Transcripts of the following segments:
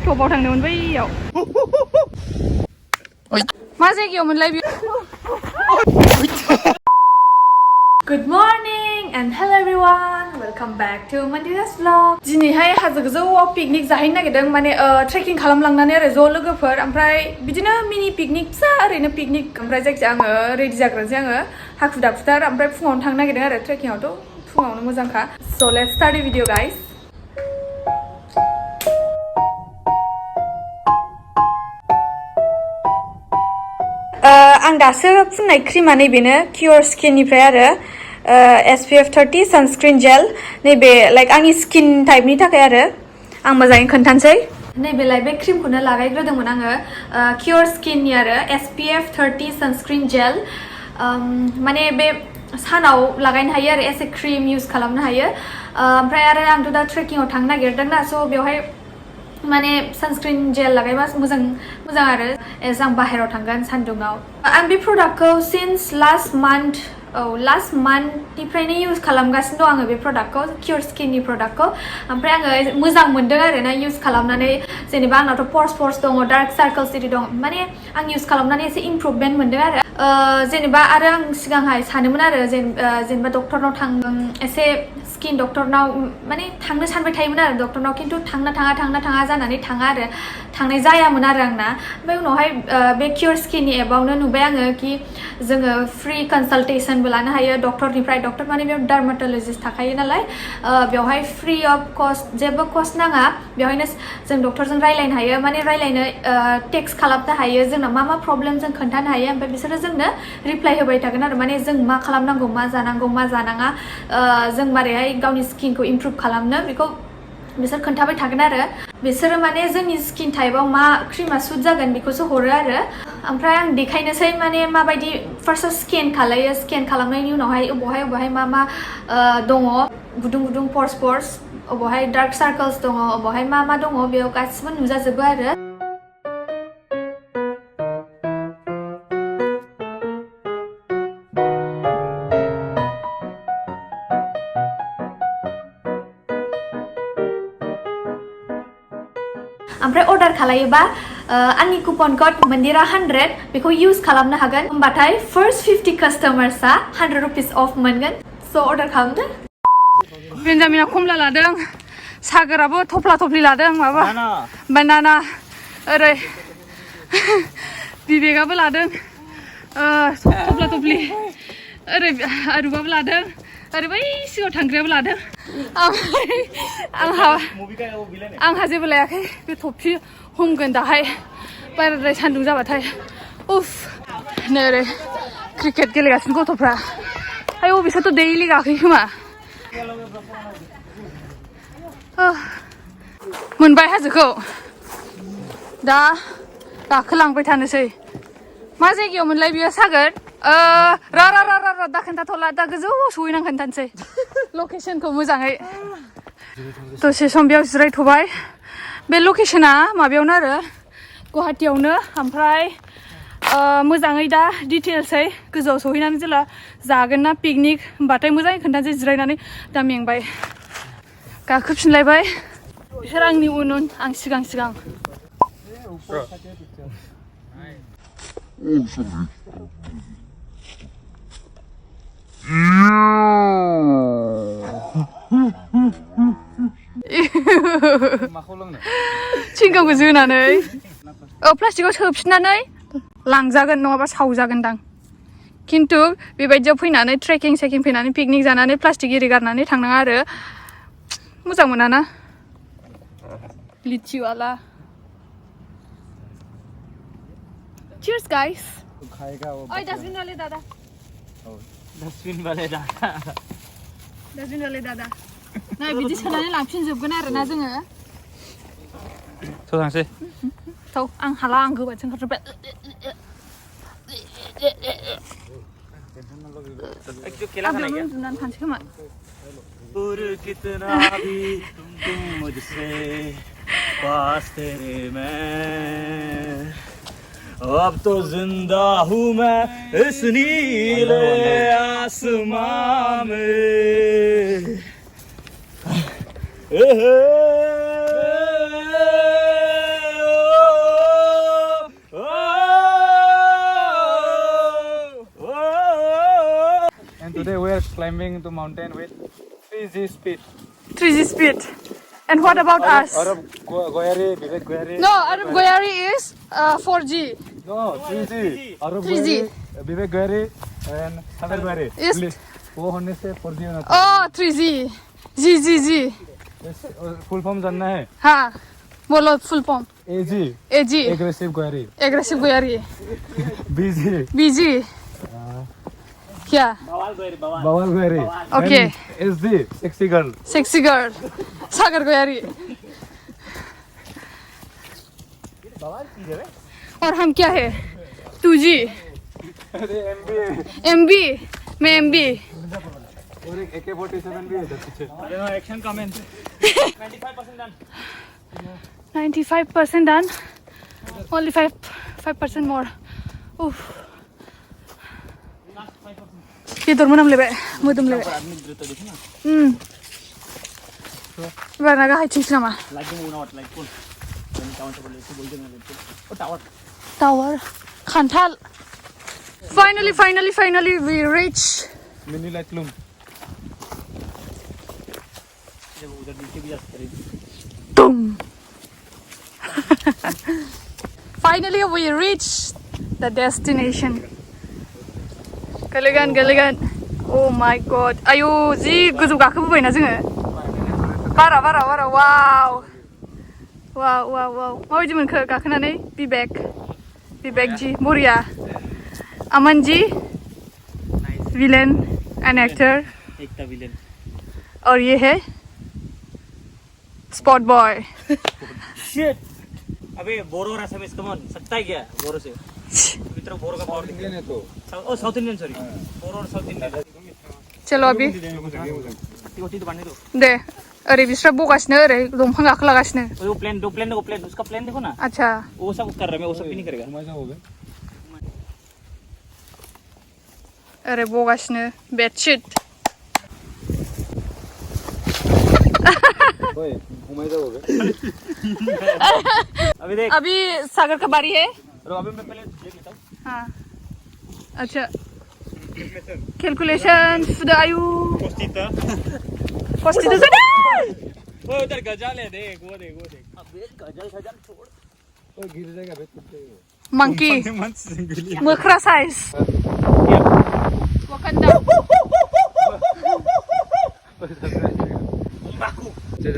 टपाव थांदोंमोन बैयाव मा जायगायावमोनलाय बे Good morning and hello everyone. Welcome back to Mandira's vlog. दिनैहाय हाजो गोजौआव पिकनिक जाहैनो नागिरदों माने ट्रेकिं खालामलांनानै आरो ज' लोगोफोर ओमफ्राय बिदिनो मिनि पिकनिक फिसा ओरैनो पिकनिक ओमफ्राय जायखिजाया आङो रेडि जाग्रोनोसै आङो हाखु दाखुथार ओमफ्राय फुङावनो थांनो नागिरदों आरो ट्रेकिंआवथ' फुङावनो मोजांखा So let's start the video guys. आं दासो फुननाय क्रिमा नैबेनो Cureskin निफ्राय आरो SPF 30 सानस्क्रिन जेल नैबे लाइक आंनि स्किन टाइपनि थाखाय आरो आं मोजाङै खोन्थानोसै नैबेलाय बे क्रिमखौनो लागायग्रोदोंमोन आङो Cureskin नि आरो SPF 30 सानस्क्रिन जेल माने बे सानाव लागायनो हायो आरो एसे क्रिम इउज खालामनो हायो ओमफ्राय आरो आंथ' दा ट्रेकिंआव थांनो नागिरदों ना स' बेवहाय माने सानस्क्रिन जेल लागायबा मोजां आरो एज आं बाहेरायाव थांगोन सान्दुङाव आं बे प्रडाक्टखौ सिन्स लास्ट मान्थनिफ्रायनो इउज खालामगासिनो दं आङो बे प्रडाक्टखौ Cureskinनि प्रडाक्टखौ ओमफ्राय आङो मोजां मोनदों आरो ना इउज खालामनानै जेनेबा आंनावथ' पर्स दङ डार्क सार्कल्स इदि दं माने आं इउज खालामनानै एसे इमप्रुभमेन्ट मोनदों आरो जेनेबा आरो आं सिगांहाय सानोमोन आरो जेनेबा डक्टरनाव थांगोन एसे स्किन डक्टरनाव माने थांनो सानबाय थायोमोन आरो डक्टरनाव खिन्थु थाङा जानानै थाङा आरो थांनाय जायामोन आरो आंना ओमफ्राय उनावहाय बे Cureskinनि एपआवनो नुबाय आङो कि जोङो फ्रि कनसालटेसनबो लानो हायो डक्टरनिफ्राय डक्टर माने बेयाव डार्माट'लजिस्ट थाखायो नालाय बेवहाय फ्रि अफ कस्ट जेबो कस्ट नाङा बेवहायनो जों डक्टरजों रायलायनो हायो माने रायलायनो टेक्स्ट खालामनो हायो जोंना मा प्रब्लेम जों खोन्थानो हायो ओमफ्राय बिसोरो जोंनो रिप्लाय होबाय थागोन आरो माने जों मा खालामनांगौ मा जानांगौ मा जानाङा जों मारैहाय गावनि स्किनखौ इमप्रुभ खालामनो बेखौ बिसोर खोन्थाबाय थागोन आरो बिसोरो माने जोंनि स्किन टाइपआव मा क्रिमा सुट जागोन बेखौसो हरो आरो ओमफ्राय आं देखायनोसै माने माबायदि फार्स्टआव स्केन खालामनायनि उनावहाय अबावहाय मा दङ गुदुं पर्स अबावहाय डार्क सार्कल्स दङ अबावहाय मा दङ बेयाव गासिबो नुजाजोबो आरो ओमफ्राय अर्डार खालायोबा आंनि कुपन कड Mandira 100 बेखौ इउज खालामनो हागोन होमबाथाय फार्स्ट 50 कास्टमार्सआ 100 रुपिस अफ मोनगोन स' अर्डार खालामदो बेन्जामिना खमला लादों सागराबो थफ्ला लादों माबा बानाना ओरै बिबेगाबो लादों थफ्ला ओरै आरुबाबो लादों ओरै बै सिगाङाव थांग्रायाबो लादों आंहा जेबो लायाखै बे थफि हमगोन दाहाय बाराद्राय सान्दुं जाबाथाय उफ नै ओरै क्रिकेट गेलेगासिनो गथ'फ्रा आयौ बिसोरथ' दैलि गाखोयो खोमा मोनबाय हाजोखौ दा गाखोलांबाय थानोसै मा जायगायाव मोनलाय बियो सागोर रा दा खोन्थाथ'ला दा गोजौआव सहैनां खोन्थानोसै लकेसनखौ मोजाङै दसे सम बेयाव जिरायथ'बाय बे लकेसना माबायावनो आरो गुवाहाटियावनो ओमफ्राय मोजाङै दा डिटेल्सै गोजौआव सहैनानै जेला जागोन ना पिकनिक होमबाथाय मोजाङै खोन्थानोसै जिरायनानै दा मेंबाय गाखोफिनलायबाय बिसोर आंनि उन आं सिगां चिंगामखौ जोनानै प्लास्टिकआव सोफिननानै लांजागोन नङाबा सावजागोनदां खिन्थु बेबायदियाव फैनानै ट्रेकिं फैनानै पिकनिक जानानै प्लास्टिक एरि गारनानै थांनाङा आरो मोजां मोनाना लिचिवाला Cheers guys ओइ डस्टबिन वाले दादा नै बिदि सोनानै लांफिनजोबगोन आरोना जोङो थांसै आं हाला आं गोबादजों ओंखारजोब्बाय उन्दुनानै थानोसै खोमा अब तो जिंदा हूँ मैं इस नीले आसमां में climbing to mountain with 3G speed. 3G speed. And what about us? Arab Goyari, Vivek Goyari. No, Arab Goyari is 4G. No, 3G. Arab 3G. Goyari, Vivek Goyari, and Sagar Goyari. Yes. वो होने से 4G होना था. Oh, 3G. G. Full form जानना है. हाँ, बोलो full form. AG. Aggressive Goyari. Aggressive Goyari. BG. क्या? Bawal Goyari. Okay. And SG. Sexy girl. Sexy girl. सागर गोयारी. और हम क्या है? 2G. MB. मैं MB. और एक AK-47 भी है इधर पीछे. Action comment. 95% done. 95% done. Only 5% more. Oof. ये तो मुनम लेबे, मुदम लेबे. Barang agak high nama. Tower. Khantal. Finally, we reach. Mini light loom. Boom. Finally, we reach the destination. Galegan. Oh my god. Ayo, ji goजौ गाखोबोबाय ना जोङो. बारा wow. माबायदि मोनखो गाखोनानै Bibek ji Bariya Aman ji villain and actor Ekta villain और ये है स्पॉट बॉय शिट अबे बोरो और असमीज कम ऑन सकता है क्या बोरो से मित्रों बोरो का पावर इंडियन है तो ओ साउथ इंडियन सॉरी बोरो और साउथ इंडियन चलो अभी दे अरे बिस्रा बोगासिनो अरे दंफां गाखोलागासिनो वो प्लेन उसका प्लेन देखो ना अच्छा वो सब कर रहा है मैं वो सब भी नहीं करेगा अरे बोगासिनो बेडशीट ओए घुमाई जाओगे अभी देख अभी सागर का बारी है अभी मैं पहले देख लेता हूं हां अच्छा कैलकुलेशन सुdah ayu Postita sana वो उधर गजल है देख वो देख अबे गजल छोड़ ओए गिर जाएगा बे टूट जाएगा monkey mukra size wakanda चल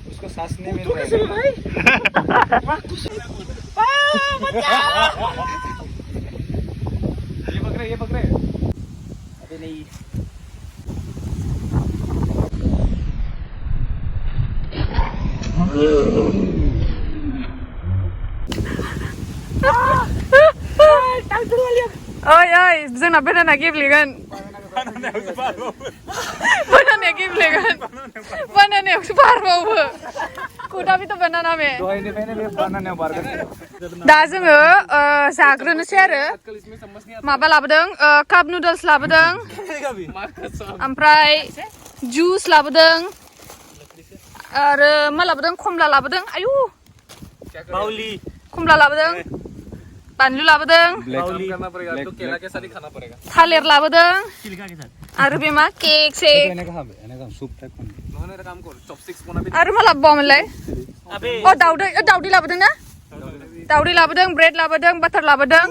उसको सांस नहीं मिल रहा है भाई ये पकड़े अबे नहीं ओइ जोंना बेनाना गेब्लेगोन बनानाया गेब्लेगोन बनानायावसो बारबावो खदाबिथ' बनाना बे दहायनिफ्रायनो बे बानानायाव बारगोन दा जोङो जाग्रोनोसै आरो माबा लाबोदों काप नुडल्स लाबोदों ओमफ्राय जुस लाबोदों आरो मा लाबोदों खमला लाबोदों आयु बाउली खमला लाबोदों बानलु लाबोदों थालिर लाबोदों आरो बे मा केक सेक आरो मा लाबोबावोमोनलाय अ दाउदै लाबोदों ना दाउदै लाबोदों ब्रेड लाबोदों बाटार लाबोदों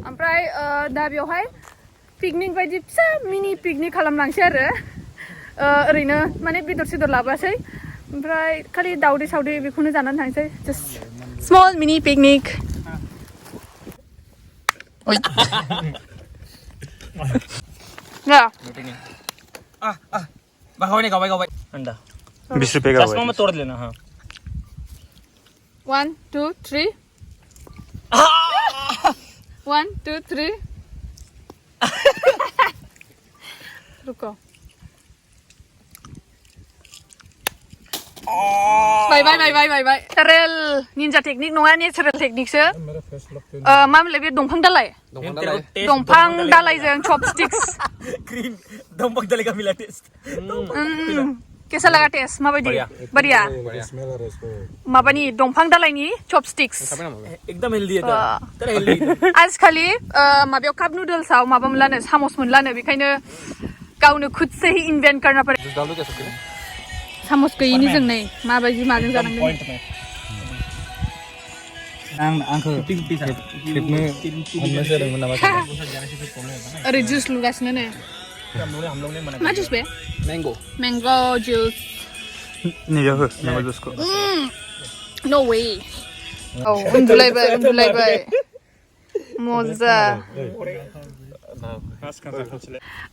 ओमफ्राय दा बेवहाय पिकनिक बायदि फिसा मिनि पिकनिक खालामलांसै आरो ओरैनो माने बेदर सेदर लाबोआसै ओमफ्राय खालि दाउदै साउदै बेखौनो जानानै थांसै जास्ट स्मल मिनि पिकनिक या गावाई अंडा 20 रुपए का चश्मा में तोड़ लेना हाँ 1 2 3 1 2 3 रुको बाय नेचारेल निन्जा टेक्निक नङा नेचारेल टेक्निकसो मा होनलाय बे दंफां दालायजों चपस्टिक्स ग्रीन दंफां दालाय का मिला टेस्ट कैसा लगा टेस्ट माबायदि बढ़िया माबानि दंफां दालायनि चॉपस्टिक्स एकदम हेल्दी है तर हेल्दी आजिखालि माबायाव काप नुडल्सआव माबा मोनलानो सामस मोनलानो बेखायनो गावनो खुद से ही इन्वेंट करना पड़े सामस गैयिनि जों नै माबायदि माजों जानांगोन आंखौ खेबनो हमनो जादोंमोन नामा ओरै जुस लुगासिनो नै मा जुस बे मैंगो जुस नैयाव हो मैंगो जुसखौ नो वे औ उन्दुलायबाय मजा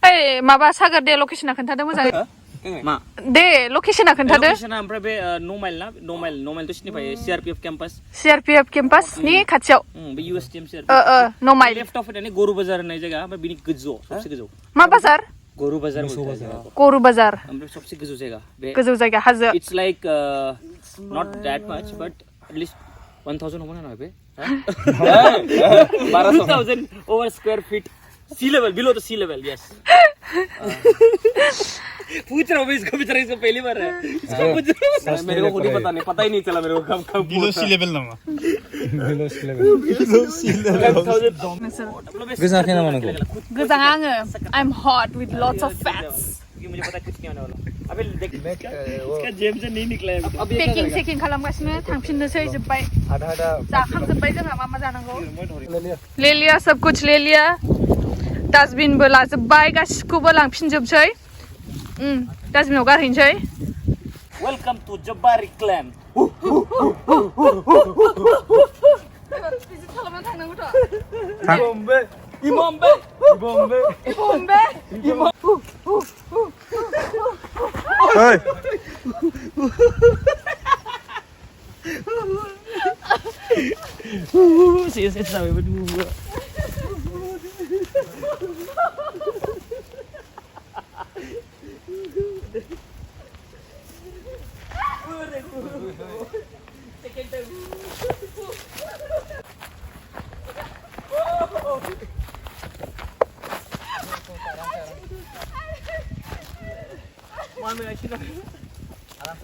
ओइ माबा सागर दे लकेसना खोन्थादो मोजाङै मा दे लकेसना खोन्थादो लकेसना ओमफ्राय बे नमाइल तो सिनिफायो सीआरपीएफ केम्पास नि खाथियाव बे यूएसटीएम नमाइल लेफ्ट ऑफ इट गरु बाजार होननाय जायगा ओमफ्राय बिनि गोजौआव सबसे गोजौ मा बाजार गरु बाजार ओमफ्राय सबसे गोजौ जायगा बे गोजौ जायगा हाजो it's like not that much but at least 1000 होमोन ना बे 12000 over square feet sea level below the C level yes पूछ रहा हूँ इसको बेचारा इसको पहली बार है इसको पूछ मेरे को खुद ही पता ही नहीं चला मेरे को कब बिलो सी लेवल नामा बिलो सी लेवल गोजाङाखै नामा नोंखौ गोजाङा आङो I'm hot with lots of fats ये मुझे पता कुछ नहीं होने वाला अबे देख इसका जेब से नहीं निकला है पेकिं खालामगासिनो थांफिननोसै जोब्बाय जाखांजोब्बाय जोंहा मा जानांगौ ले लिया सब कुछ ले लिया डास्टबिनबो लाजोब्बाय गासिखौबो लांफिनजोबसै डास्टबिनाव गारहैनोसै वेलकम टू जब्बार क्लैम खालामना थांनांगौथ' इमामबे ओइ Sih sampai berdua.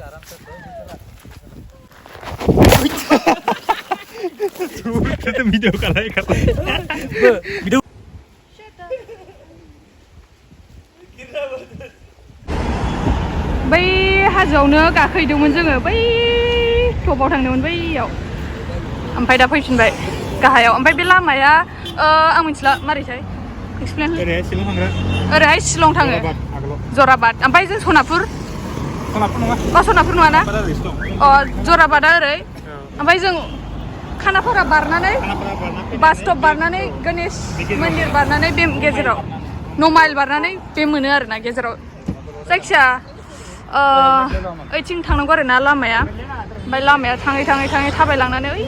आराम से तो वीडियो कर रहा है वीडियो बै हाजोआवनो गाखैदोंमोन जोङो बै टपाव थांदोंमोन बैयाव ओमफ्राय दा फैफिनबाय गाहायाव ओमफ्राय बे लामाया आं मिथिला मारैथाय एक्सप्लेन ओरैहाय शिलं थाङो जराबाद ओमफ्राय जों सनापुर नङा ना जराबादा ओरै ओमफ्राय जों खानाफारा बारनानै बास स्टप बारनानै गणेश मन्दिर बारनानै बे गेजेराव नमाइल बारनानै बे मोनो आरोना गेजेराव जायखिया ओइथिं थांनांगौ आरोना लामाया ओमफ्राय लामाया थाङै थाबायलांनानै ओइ